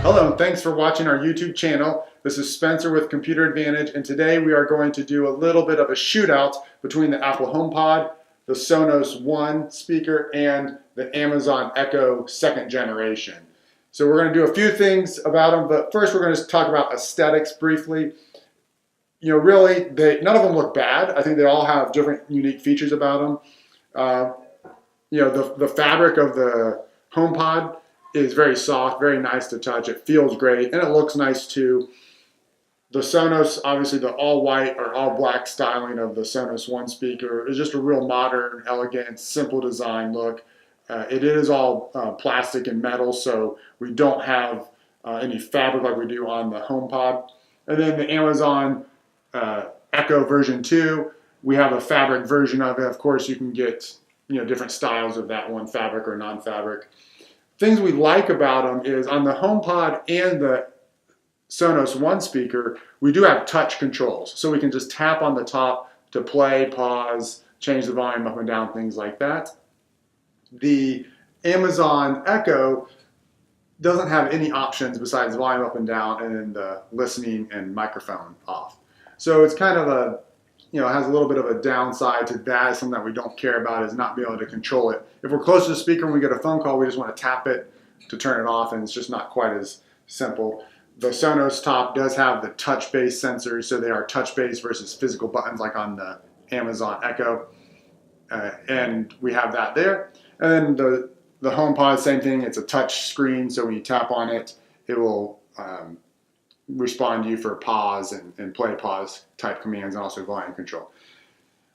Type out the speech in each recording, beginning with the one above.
Hello, and thanks for watching our YouTube channel. This is Spencer with Computer Advantage, and today we are going to do a little bit of a shootout between the Apple HomePod, the Sonos One speaker, and the Amazon Echo 2nd generation. So we're going to do a few things about them, but first we're going to talk about aesthetics briefly. You know, really, none of them look bad. I think they all have different unique features about them. The fabric of the HomePod is very soft, very nice to touch. It feels great, and it looks nice too. The Sonos, obviously the all white or all black styling of the Sonos One speaker is just a real modern, elegant, simple design look. It is all plastic and metal, so we don't have any fabric like we do on the HomePod. And then the Amazon Echo version 2, we have a fabric version of it. Of course, you can get different styles of that one, fabric or non-fabric. Things we like about them is on the HomePod and the Sonos One speaker, we do have touch controls. So we can just tap on the top to play, pause, change the volume up and down, things like that. The Amazon Echo doesn't have any options besides volume up and down and then the listening and microphone off. So it's kind of has a little bit of a downside to that. Something that we don't care about is not being able to control it. If we're close to the speaker and we get a phone call, we just want to tap it to turn it off, and it's just not quite as simple. The Sonos top does have the touch-based sensors, so they are touch-based versus physical buttons like on the Amazon Echo, and we have that there. And then the HomePod, same thing. It's a touch screen, so when you tap on it, it will respond to you for pause and play pause type commands, and also volume control.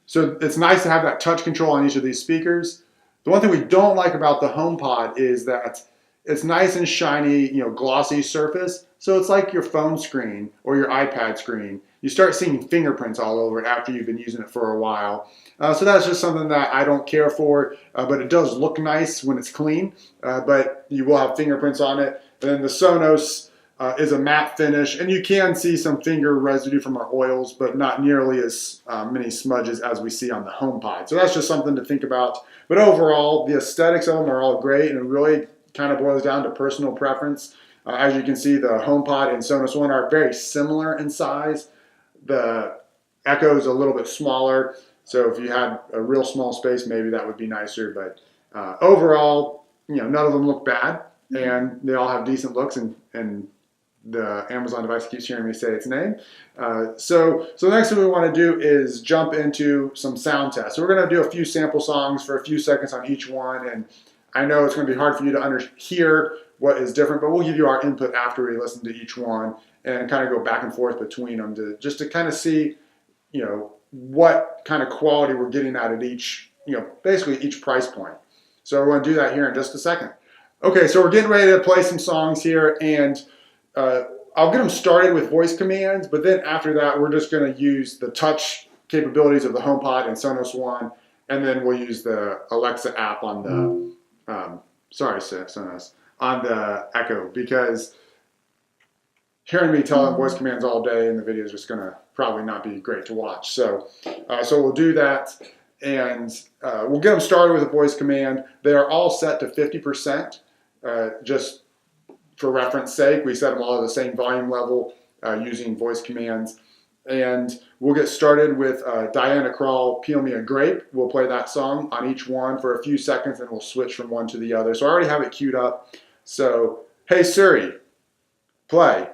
So it's nice to have that touch control on each of these speakers. The one thing we don't like about the HomePod is that it's nice and shiny, glossy surface. So it's like your phone screen or your iPad screen. You start seeing fingerprints all over it after you've been using it for a while. So that's just something that I don't care for, but it does look nice when it's clean, but you will have fingerprints on it. And then the Sonos is a matte finish, and you can see some finger residue from our oils, but not nearly as many smudges as we see on the HomePod. So that's just something to think about. But overall, the aesthetics of them are all great, and it really kind of boils down to personal preference. As you can see, the HomePod and Sonos One are very similar in size. The Echo is a little bit smaller, so if you had a real small space, maybe that would be nicer. But overall, none of them look bad, and they all have decent looks, and the Amazon device keeps hearing me say its name. So the next thing we want to do is jump into some sound tests. So we're going to do a few sample songs for a few seconds on each one, and I know it's going to be hard for you to hear what is different, but we'll give you our input after we listen to each one and kind of go back and forth between them just to kind of see, what kind of quality we're getting at each, basically each price point. So we're going to do that here in just a second. Okay, so we're getting ready to play some songs here, and I'll get them started with voice commands, but then after that, we're just going to use the touch capabilities of the HomePod and Sonos One, and then we'll use the Alexa app on the, Sonos, on the Echo, because hearing me tell them voice commands all day in the video is just going to probably not be great to watch. So we'll do that, and we'll get them started with a voice command. They are all set to 50%, just for reference sake. We set them all at the same volume level using voice commands. And we'll get started with Diana Krall, Peel Me a Grape. We'll play that song on each one for a few seconds, and we'll switch from one to the other. So I already have it queued up. So, hey Siri, play.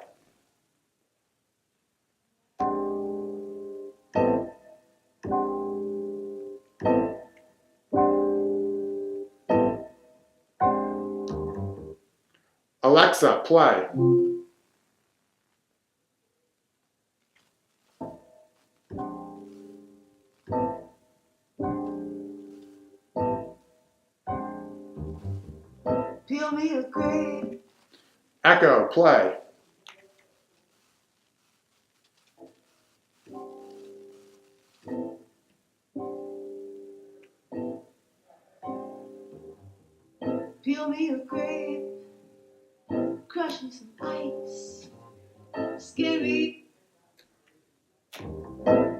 Alexa, play. Peel me a grape. Echo, play. Peel me a grape. Crush me some ice. Skin me.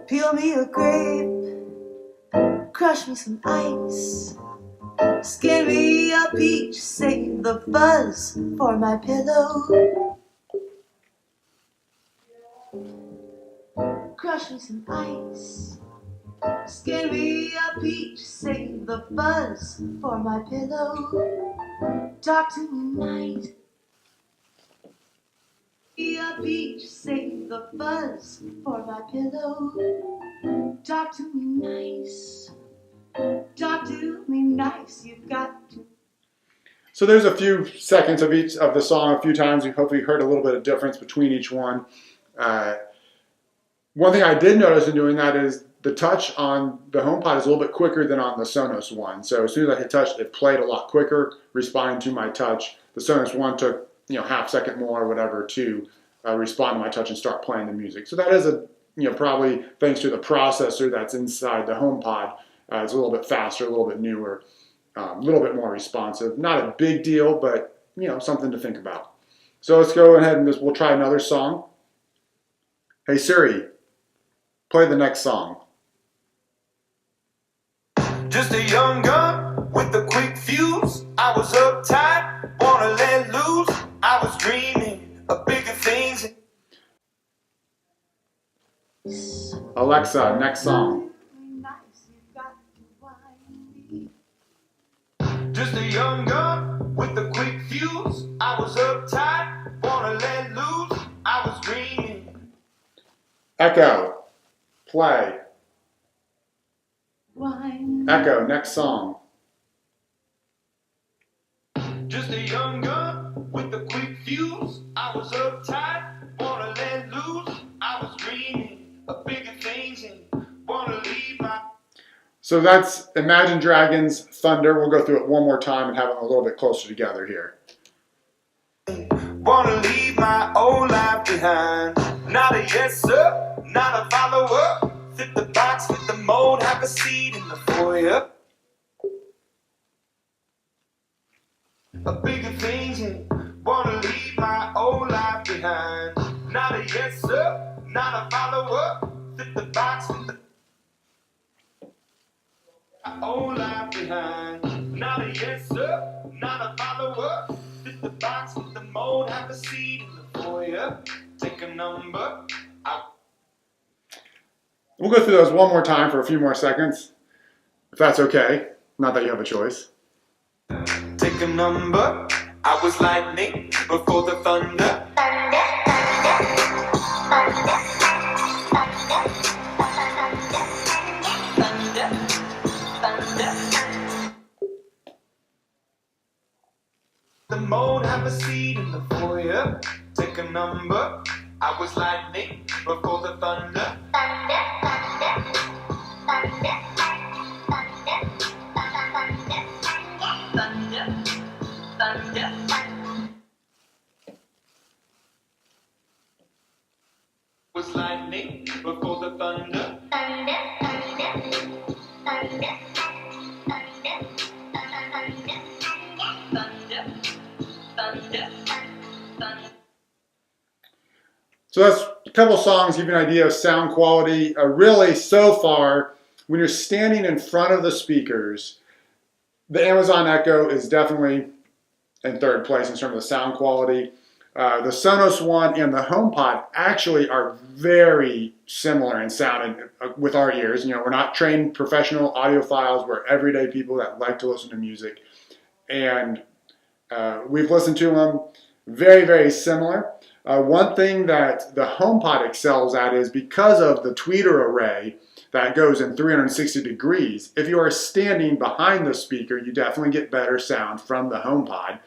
Peel me a grape. Crush me some ice. Skin me a peach, save the fuzz for my pillow. crush me some ice. Skin me a peach, save the fuzz for my pillow. Talk to me nice. Be a peach, save the fuzz for my pillow. Talk to me nice. Talk to me nice. You've got to. So there's a few seconds of each of the song a few times. You hopefully heard a little bit of difference between each one. One thing I did notice in doing that is the touch on the HomePod is a little bit quicker than on the Sonos one. So as soon as I hit touch, it played a lot quicker, responding to my touch. The Sonos one took half second more or whatever to respond to my touch and start playing the music. So that is probably thanks to the processor that's inside the HomePod. It's a little bit faster, a little bit newer, a little bit more responsive. Not a big deal, but something to think about. So let's go ahead and we'll try another song. Hey Siri, play the next song. Just a young gun with a quick fuse. I was uptight, wanna let loose. I was dreaming of bigger things. Alexa, next song. Just a young gun with a quick fuse. I was uptight, wanna let loose. I was dreaming. Echo, play. Echo, next song. Just a young gun with a quick fuse. I was uptight, wanna let loose. I was dreaming of bigger things and wanna leave my. So that's Imagine Dragons' Thunder. We'll go through it one more time and have them a little bit closer together here. Wanna leave my old life behind. Not a yes sir, not a follower. Fit the box, fit the mold, have a seat in the foyer. Of bigger things and wanna leave my old life behind. Not a yes sir, not a follower. Fit the box, fit the my old life behind. Not a yes sir, not a follower. Fit the box, fit the mold, have a seat in the foyer. Take a number. We'll go through those one more time for a few more seconds, if that's okay. Not that you have a choice. Take a number. I was lightning before the thunder. The mold, have a seat in the foyer. Take a number. I was lightning before the thunder. Was lightning before the thunder. So that's a couple songs, give you an idea of sound quality. Really, so far, when you're standing in front of the speakers, the Amazon Echo is definitely in third place in terms of sound quality. The Sonos One and the HomePod actually are very similar in sound with our ears. We're not trained professional audiophiles. We're everyday people that like to listen to music. And we've listened to them very, very similar. One thing that the HomePod excels at is because of the tweeter array that goes in 360 degrees. If you are standing behind the speaker, you definitely get better sound from the HomePod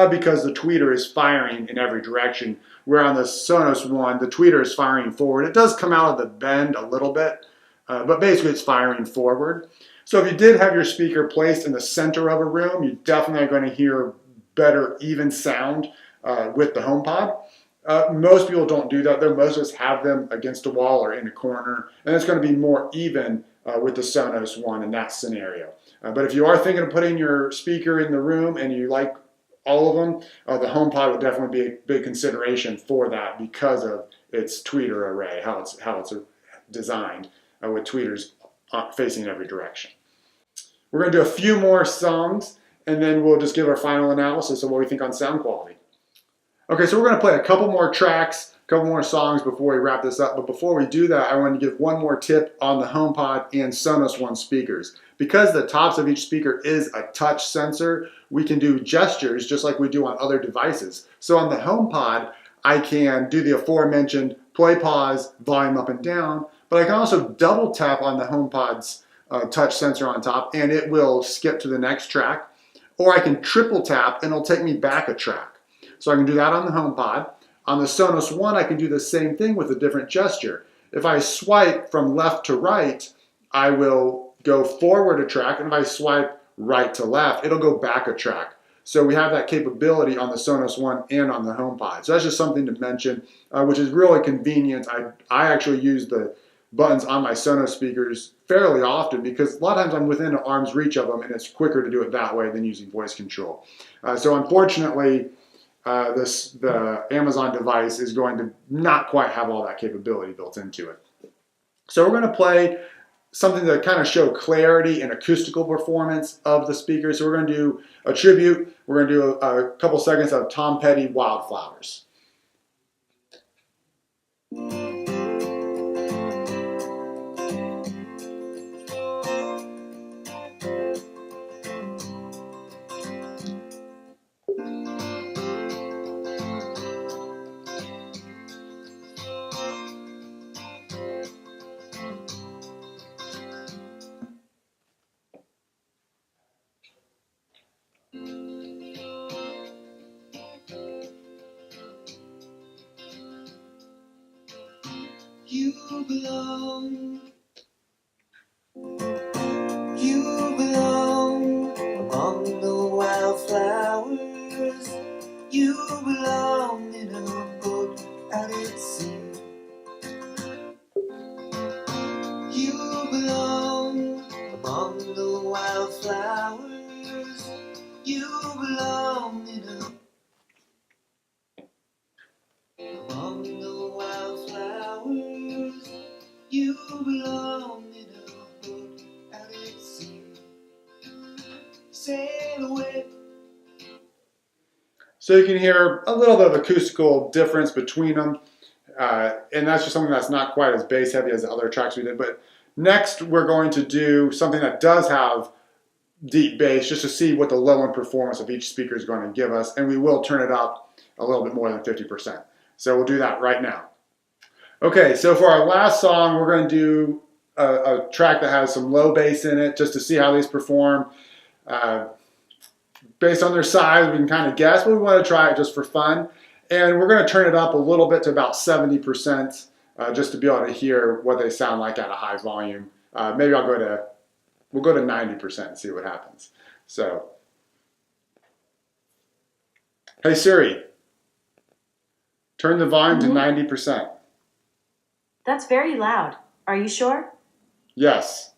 because the tweeter is firing in every direction. Where on the Sonos One, the tweeter is firing forward. It does come out of the bend a little bit, but basically it's firing forward. So if you did have your speaker placed in the center of a room, you definitely are going to hear better, even sound with the HomePod. Most people don't do that though. Most of us have them against a wall or in a corner, and it's going to be more even with the Sonos One in that scenario. But if you are thinking of putting your speaker in the room and you like all of them, the HomePod would definitely be a big consideration for that because of its tweeter array, how it's designed with tweeters facing every direction. We're going to do a few more songs, and then we'll just give our final analysis of what we think on sound quality. Okay, so we're going to play a couple more tracks couple more songs before we wrap this up. But before we do that, I want to give one more tip on the HomePod and Sonos One speakers. Because the tops of each speaker is a touch sensor, we can do gestures just like we do on other devices. So on the HomePod, I can do the aforementioned play, pause, volume up and down, but I can also double tap on the HomePod's touch sensor on top and it will skip to the next track. Or I can triple tap and it'll take me back a track. So I can do that on the HomePod. On the Sonos One, I can do the same thing with a different gesture. If I swipe from left to right, I will go forward a track, and if I swipe right to left, it'll go back a track. So we have that capability on the Sonos One and on the HomePod. So that's just something to mention, which is really convenient. I actually use the buttons on my Sonos speakers fairly often because a lot of times I'm within arm's reach of them and it's quicker to do it that way than using voice control. So unfortunately, the Amazon device is going to not quite have all that capability built into it. So we're going to play something to kind of show clarity and acoustical performance of the speaker. So we're going to do a tribute. We're going to do a couple seconds of Tom Petty, Wildflowers. You belong. You belong among the wildflowers. You belong in a boat out at sea. You belong among the wildflowers. You belong in a among the wildflowers. You belong in a boat out at sea. Sail away. So you can hear a little bit of acoustical difference between them. And that's just something that's not quite as bass heavy as the other tracks we did. But next we're going to do something that does have deep bass just to see what the low end performance of each speaker is going to give us. And we will turn it up a little bit more than 50%. So we'll do that right now. Okay, so for our last song, we're going to do a track that has some low bass in it just to see how these perform. Based on their size, we can kind of guess, but we want to try it just for fun. And we're going to turn it up a little bit to about 70% just to be able to hear what they sound like at a high volume. Maybe we'll go to 90% and see what happens. So, hey Siri, turn the volume to 90%. That's very loud. Are you sure? Yes.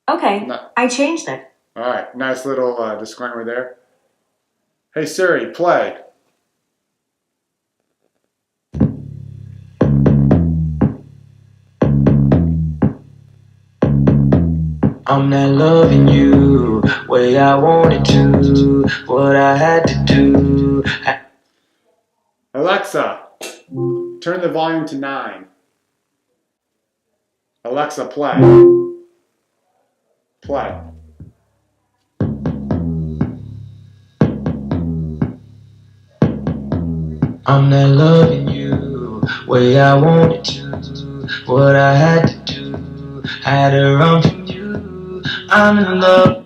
Okay, I changed it. All right, nice little disclaimer there. Hey Siri, play. I'm not loving you way I wanted to, what I had to do. Alexa, turn the volume to 9. Alexa, play. Play. I'm not loving you way I wanted to, what I had to do. Had to run from you. I'm in love.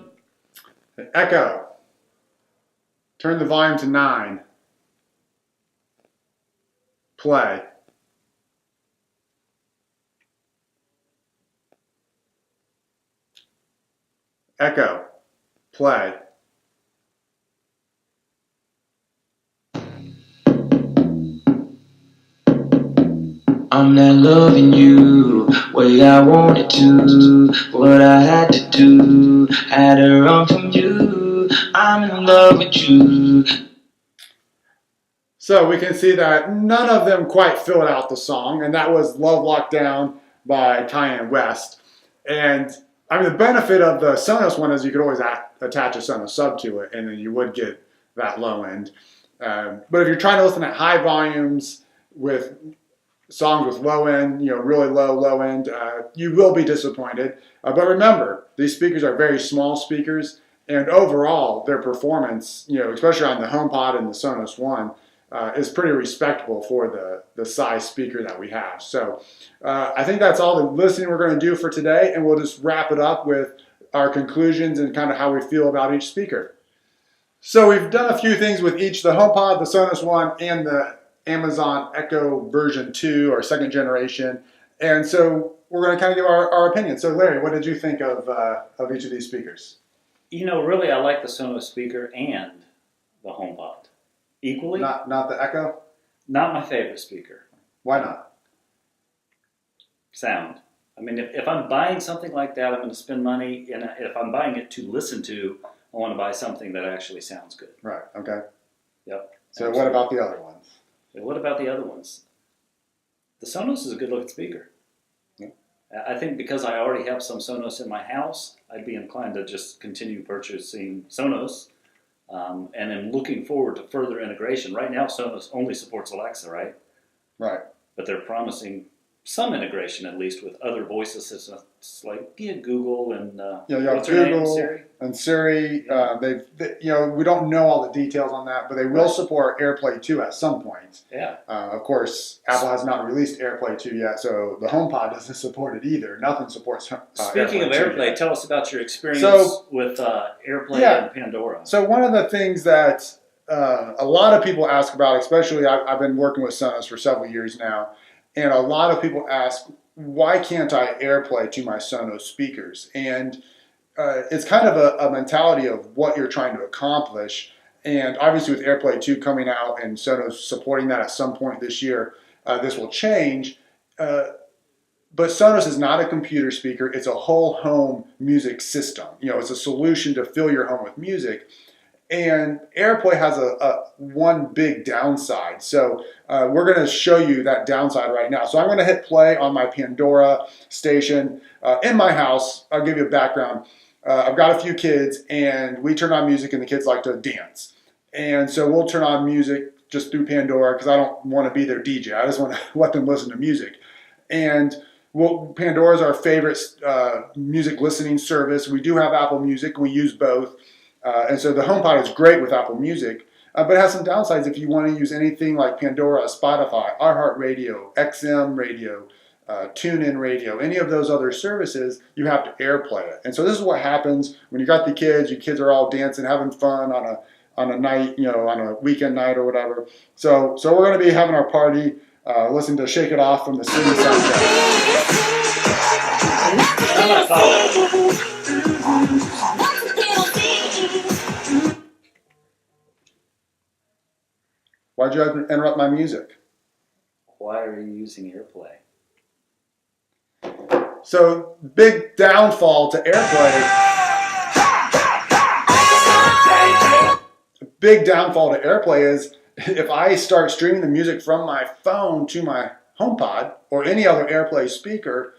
Echo, turn the volume to 9. Play. Echo, play. I'm not loving you way I wanted to, what I had to do. Had to run from you. I'm in love with you. So we can see that none of them quite filled out the song, and that was Love Lockdown by Kanye West. And I mean, the benefit of the Sonos one is you could always attach a Sonos sub to it, and then you would get that low end. But if you're trying to listen at high volumes with songs with low end, really low end, you will be disappointed. But remember, these speakers are very small speakers, and overall, their performance, especially on the HomePod and the Sonos One, is pretty respectable for the size speaker that we have. So I think that's all the listening we're going to do for today, and we'll just wrap it up with our conclusions and kind of how we feel about each speaker. So we've done a few things with each, the HomePod, the Sonos One, and the Amazon Echo version 2 or second generation. And so we're going to kind of give our opinion. So Larry, what did you think of each of these speakers? Really, I like the Sonos speaker and the HomePod equally. Not the Echo? Not my favorite speaker. Why not? Sound. I mean, if I'm buying something like that, I'm going to spend money, and if I'm buying it to listen to, I want to buy something that actually sounds good. Right, okay. Yep. So absolutely. What about the other ones? And what about the other ones? The Sonos is a good-looking speaker. Yeah. I think because I already have some Sonos in my house, I'd be inclined to just continue purchasing Sonos, and I'm looking forward to further integration. Right now, Sonos only supports Alexa, right? Right. But they're promising some integration, at least, with other voice assistants like Google and what's her name, Siri? And Siri. We don't know all the details on that, but they will support AirPlay 2 at some point. Yeah. Of course, Apple has not released AirPlay 2 yet, so the HomePod doesn't support it either. Nothing supports Speaking of AirPlay, yet. Tell us about your experience with AirPlay and Pandora. So one of the things that a lot of people ask about, especially I've been working with Sonos for several years now, and a lot of people ask, why can't I AirPlay to my Sonos speakers? And it's kind of a mentality of what you're trying to accomplish. And obviously with AirPlay 2 coming out and Sonos supporting that at some point this year, this will change. But Sonos is not a computer speaker. It's a whole home music system. It's a solution to fill your home with music. And AirPlay has a one big downside. So we're going to show you that downside right now. So I'm going to hit play on my Pandora station in my house. I'll give you a background. I've got a few kids, and we turn on music, and the kids like to dance. And so we'll turn on music just through Pandora because I don't want to be their DJ. I just want to let them listen to music. And Pandora is our favorite music listening service. We do have Apple Music. We use both. And so the HomePod is great with Apple Music, but it has some downsides if you want to use anything like Pandora, Spotify, iHeartRadio, XM Radio, TuneIn Radio, any of those other services, you have to AirPlay it. And so this is what happens when you got the kids. Your kids are all dancing, having fun on a night, on a weekend night or whatever. So we're going to be having our party, listening to "Shake It Off" from the City soundtrack. Why'd you interrupt my music? Why are you using AirPlay? So, big downfall to AirPlay. Big downfall to AirPlay is if I start streaming the music from my phone to my HomePod or any other AirPlay speaker,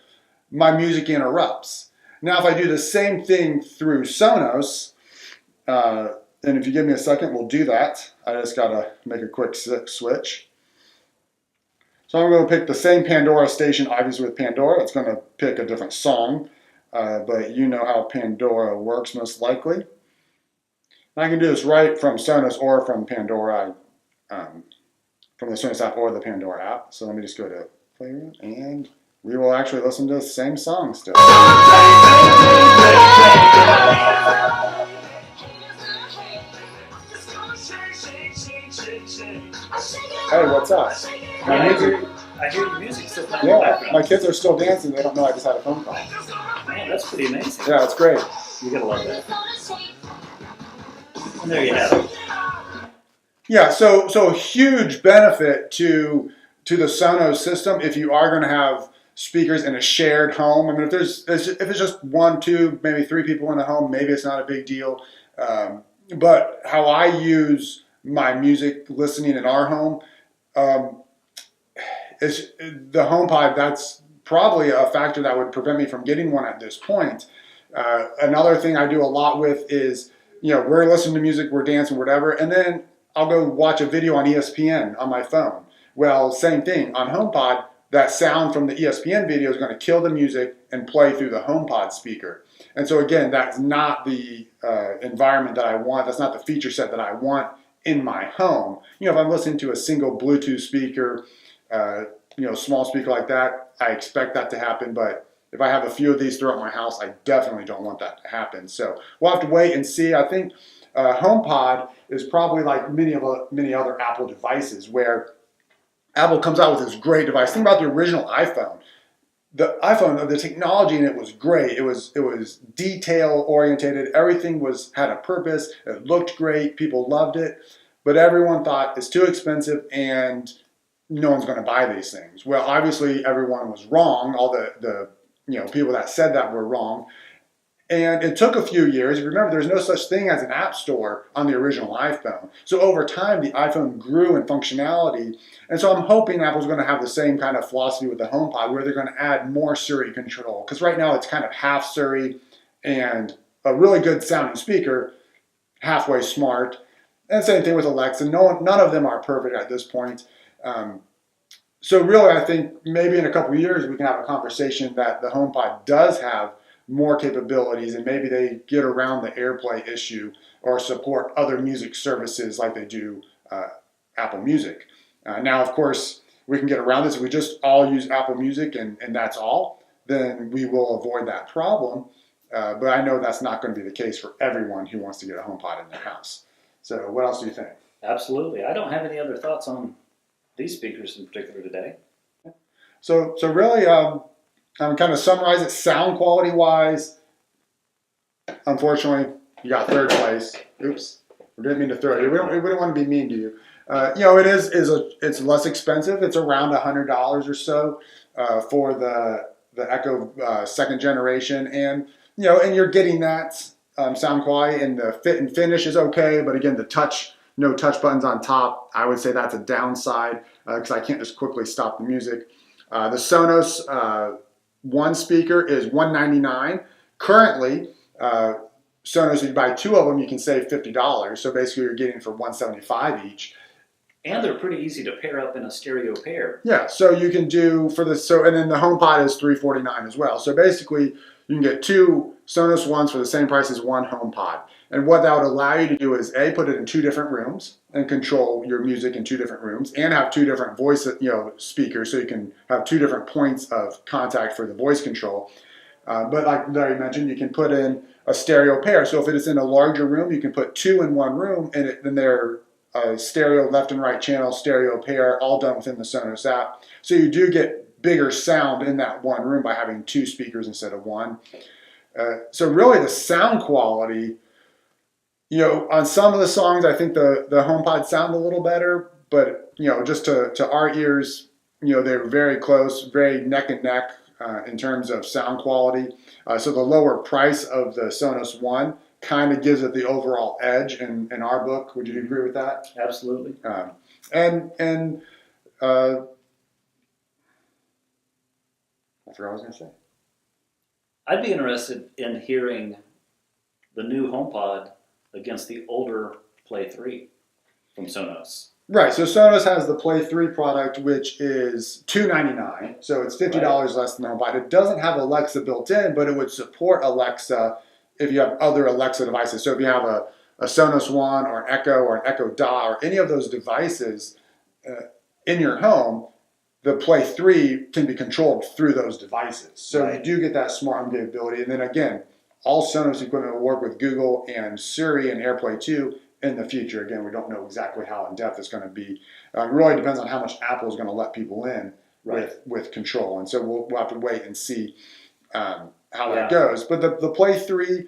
my music interrupts. Now, if I do the same thing through Sonos, and if you give me a second, we'll do that. I just got to make a quick switch. So I'm going to pick the same Pandora station, obviously with Pandora. It's going to pick a different song, but you know how Pandora works most likely. And I can do this right from Sonos or from Pandora, from the Sonos app or the Pandora app. So let me just go to Play, and we will actually listen to the same song still. Hey, what's up? I hear the music still playing in the Yeah, background. my kids are still dancing. They don't know I just had a phone call. Man, that's pretty amazing. Yeah, it's great. You gotta love that. And there you have it. Yeah, so a huge benefit to the Sonos system if you are going to have speakers in a shared home. I mean, if it's just 1, 2, maybe 3 people in the home, maybe it's not a big deal. But how I use my music listening in our home, is the HomePod. That's probably a factor that would prevent me from getting one at this point. Another thing I do a lot with is, we're listening to music, we're dancing, whatever, and then I'll go watch a video on ESPN on my phone. Well, same thing on HomePod. That sound from the ESPN video is going to kill the music and play through the HomePod speaker. And so again, that's not the environment that I want. That's not the feature set that I want in my home. You know, if I'm listening to a single Bluetooth speaker, small speaker like that, I expect that to happen. But if I have a few of these throughout my house, I definitely don't want that to happen. So we'll have to wait and see. I think HomePod is probably like many other Apple devices where Apple comes out with this great device. Think about the original iPhone. The iPhone, the technology in it was great. It was detail oriented. Everything had a purpose. It looked great. People loved it, but everyone thought it's too expensive and no one's going to buy these things. Well, obviously everyone was wrong. All the people that said that were wrong. And it took a few years. Remember, there's no such thing as an app store on the original iPhone. So over time, the iPhone grew in functionality. And so I'm hoping Apple's going to have the same kind of philosophy with the HomePod, where they're going to add more Siri control. Because right now it's kind of half Siri and a really good sounding speaker, halfway smart. And same thing with Alexa. None of them are perfect at this point. So really, I think maybe in a couple of years, we can have a conversation that the HomePod does have more capabilities, and maybe they get around the AirPlay issue or support other music services like they do Apple Music. Now, of course, we can get around this. If we just all use Apple Music and that's all, then we will avoid that problem. But I know that's not going to be the case for everyone who wants to get a HomePod in their house. So what else do you think? Absolutely. I don't have any other thoughts on these speakers in particular today. So really, I'm kind of summarize it sound quality wise. Unfortunately, you got third place. Oops, we didn't mean to throw you. We don't want to be mean to you. It's less expensive. It's around $100 or so for the Echo second generation, and you're getting that sound quality, and the fit and finish is okay. But again, no touch buttons on top. I would say that's a downside because I can't just quickly stop the music. The Sonos one speaker is $199. Currently, Sonos, if you buy two of them, you can save $50. So basically, you're getting for $175 each. And they're pretty easy to pair up in a stereo pair. Yeah, so you can do and then the HomePod is $349 as well. So basically, you can get two Sonos ones for the same price as one HomePod. And what that would allow you to do is put it in two different rooms and control your music in two different rooms, and have two different voice speakers, so you can have two different points of contact for the voice control. But like Larry mentioned, you can put in a stereo pair. So if it is in a larger room, you can put two in one room, and then they're stereo left and right channel stereo pair, all done within the Sonos app. So you do get bigger sound in that one room by having two speakers instead of one. So really, the sound quality. On some of the songs, I think the HomePod sound a little better, but just to our ears, they're very close, very neck and neck in terms of sound quality. So the lower price of the Sonos One kind of gives it the overall edge in our book. Would you agree with that? Absolutely. I forgot what I was going to say. I'd be interested in hearing the new HomePod against the older Play 3 from Sonos. Right, so Sonos has the Play 3 product, which is $299, so it's $50 less than the HomePod. It doesn't have Alexa built in, but it would support Alexa if you have other Alexa devices. So if you have a Sonos One or an Echo Dot or any of those devices in your home, the Play 3 can be controlled through those devices. So you do get that smart home capability. And then again, all Sonos equipment will work with Google and Siri and AirPlay 2 in the future. Again, we don't know exactly how in-depth it's going to be. It really depends on how much Apple is going to let people in with control. And so we'll have to wait and see how that goes. But the Play 3,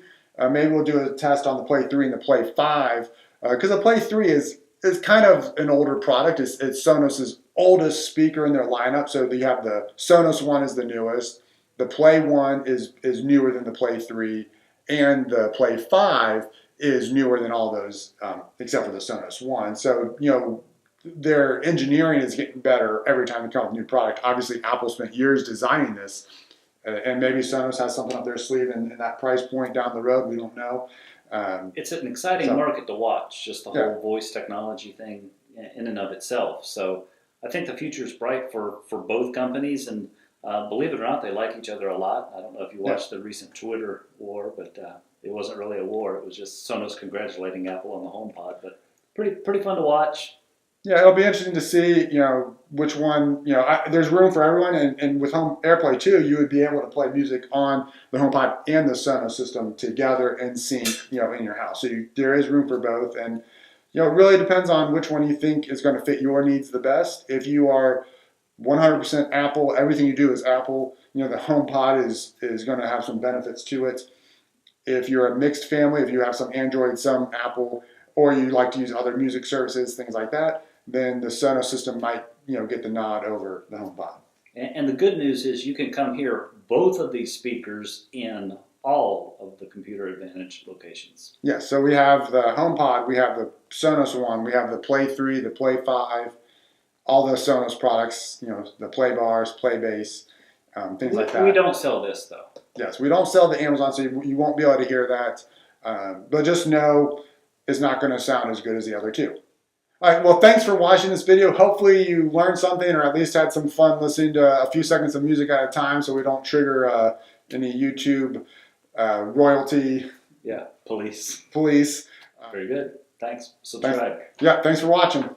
maybe we'll do a test on the Play 3 and the Play 5, because the Play 3 is kind of an older product. It's Sonos' oldest speaker in their lineup. So you have the Sonos One is the newest. The Play 1 is newer than the Play 3, and the Play 5 is newer than all those, except for the Sonos One. So, their engineering is getting better every time they come up with a new product. Obviously, Apple spent years designing this, and maybe Sonos has something up their sleeve in that price point down the road. We don't know. It's an exciting market to watch, just the whole voice technology thing in and of itself. So I think the future is bright for both companies, and believe it or not, they like each other a lot. I don't know if you watched the recent Twitter war, but it wasn't really a war. It was just Sonos congratulating Apple on the HomePod, but pretty fun to watch. Yeah, it'll be interesting to see, which one, there's room for everyone, and with Home AirPlay too, you would be able to play music on the HomePod and the Sonos system together and sync, in your house. So there is room for both, and it really depends on which one you think is going to fit your needs the best. If you are 100% Apple, everything you do is Apple, the HomePod is going to have some benefits to it. If you're a mixed family, if you have some Android, some Apple, or you like to use other music services, things like that, then the Sonos system might, get the nod over the HomePod. And the good news is you can come hear both of these speakers in all of the Computer Advantage locations. Yes, so we have the HomePod, we have the Sonos one, we have the Play 3, the Play 5, all the Sonos products, the Play Bars, Play Bass, things like that. We don't sell this, though. Yes, we don't sell the Amazon, so you won't be able to hear that. But just know it's not going to sound as good as the other two. All right, well, thanks for watching this video. Hopefully you learned something, or at least had some fun listening to a few seconds of music at a time, so we don't trigger any YouTube royalty. Yeah, police. Police. Very good. Thanks. Subscribe. Yeah, thanks for watching.